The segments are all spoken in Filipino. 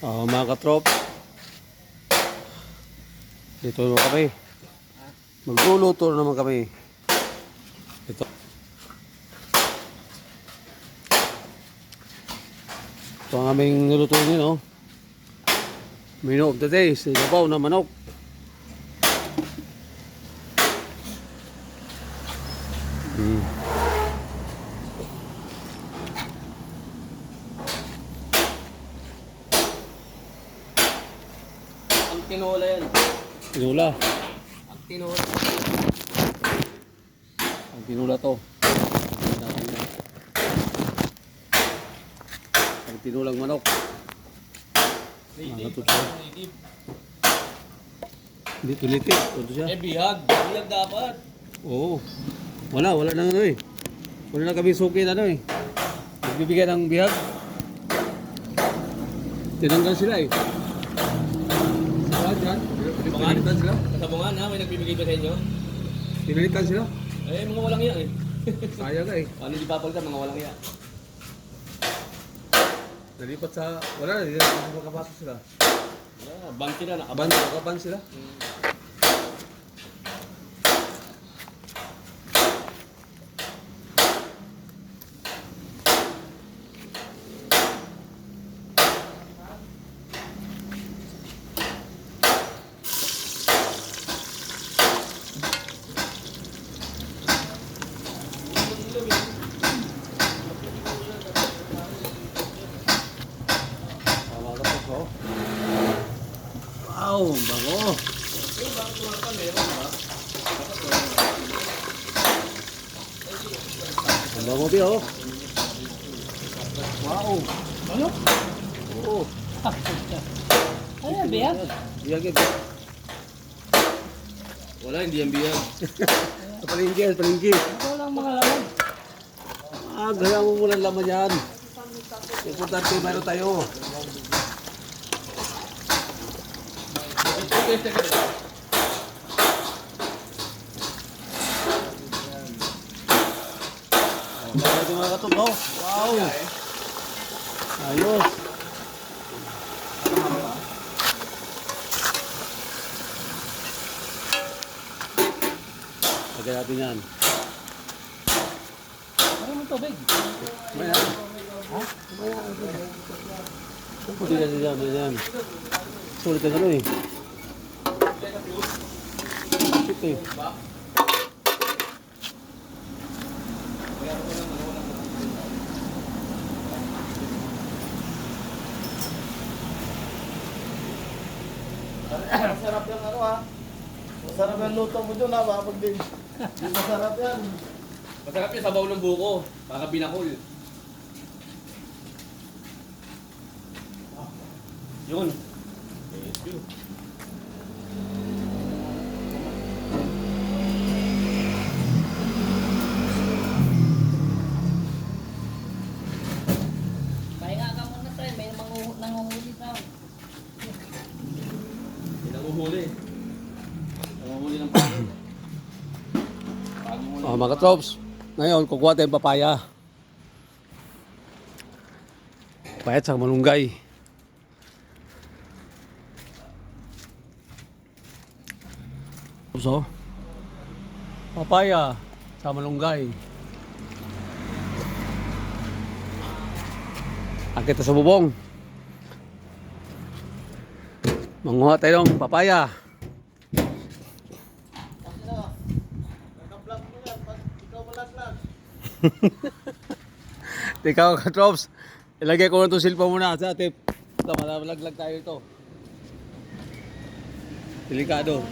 Mga katrop, dito naman kami. Magluluto naman kami. Ito. Ito ang aming nilutuin nyo, no? Menu of the day, sinabaw na manok. Ang tinola yan. Tinula. Ang tinola. Ang tinula to. Ang tinulang manok. Native. Natuto. Native. Hindi tulitik. Ito siya. Bihag. Bihag dapat. Oo. Wala nang ano eh. Wala na kami suki na ano eh. Nagbibigay ng bihag. Tinanggal sila eh. Sila dyan. Pinilitan sila. Kasabungan ha, may nagbibigay ba sa inyo? Pinilitan sila. Eh, mga walang iya eh. Sayang eh. Ano di papalitan, mga walang iya. Nalipat sa... Wala na. Hindi na makapasok sila. Yeah, ban sila, nakaban. Nakaban sila. Wow, bango. Ang bango Pio. Wow. Ano? Oo. Ano yan, bihag? Biyag yan. Wala, hindi yan bihag. Sa palinggi, sa palinggi. Ito lang mga laman. Gaya mo muna laman yan. Importante mayroon tayo. Ito mga katog, oh. Wow. Ayos. Lagyan natin yan. Ano mo tubig? May yan. Ha? May yan. Puti ka dyan, may yan. Sulit ka gano'n eh. Shit eh. Masarap yung ano ha. Masarap yung luto mo dyan ha. Kapag din. Masarap yan. Masarap yung sabaw ng buko. Baka binakol. Yun. Thank you. Pahinga ka muna tayo, may nanguhuli daw. Hindi nanguhuli. Nanguhuli ng pagod. Pagod mo lang. Mga katrops, ngayon kukuha tayong papaya. Papaya at saka malunggay. So, papaya sa malunggay. Akit sa bubong. Manguha tayo ng papaya. Naka-vlog mo yan. Pag ikaw malaglag. Ikaw katrops, ilagay ko na itong silpa muna sa tip. Malaglag tayo ito. Delikado.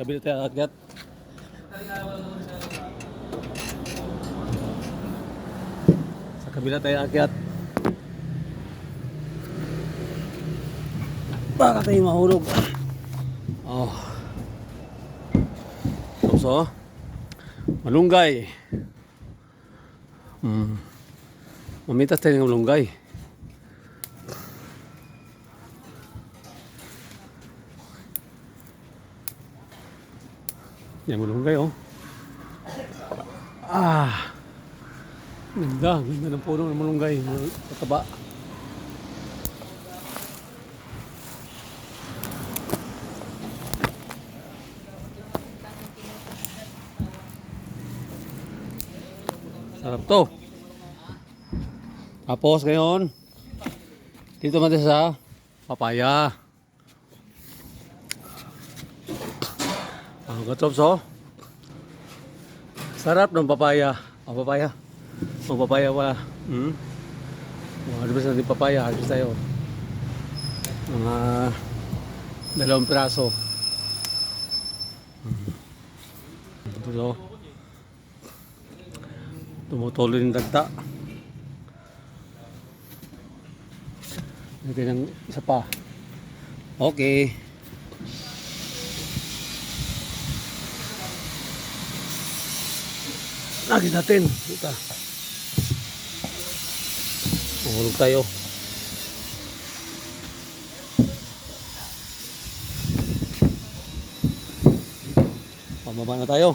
Kabila tayo akyat. Sa kabila tayo akyat. Baka tayo mahulog. Oh. So, malunggay. Mamitas tayo ng malunggay. Yan, malunggay oh. Ah! Ganda, ganda ng puno ng malunggay. Mataba. Sarap to. Tapos ngayon, dito naman tayo sa papaya. Ang katops oh. Sarap ng papaya. Ang papaya. Ang papaya wala. Harvest natin papaya. Harvest tayo. Mga 2 piraso. Ito. Tumutuloy yung dagta. Natin ng isa pa. Okay. Lagyan natin. Ito. Mahulog tayo. Pamaba na tayo.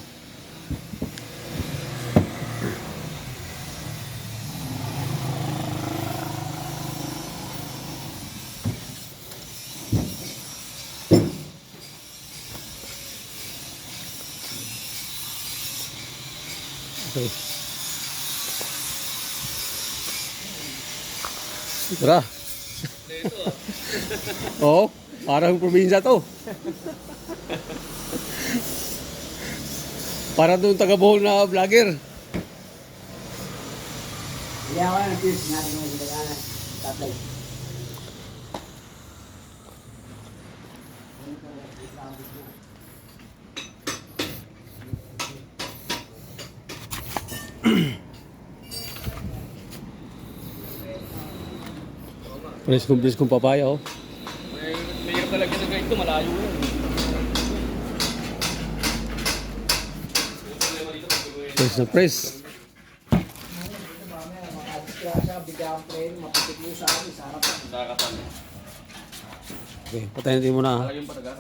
Okay. Tara. Oo, parang probinsya to. Parang doon taga-Bohol na vlogger. Hindi ako ng fish natin ng sinaganan. Tatay. Press kong papaya oh. May talaga na ganito, malayo yan. Press na press. Kaya bigyan ang plane, mapitig mo sa akin, sa harapan. Nakakatan. Okay, patayin natin muna. Talagang pataga.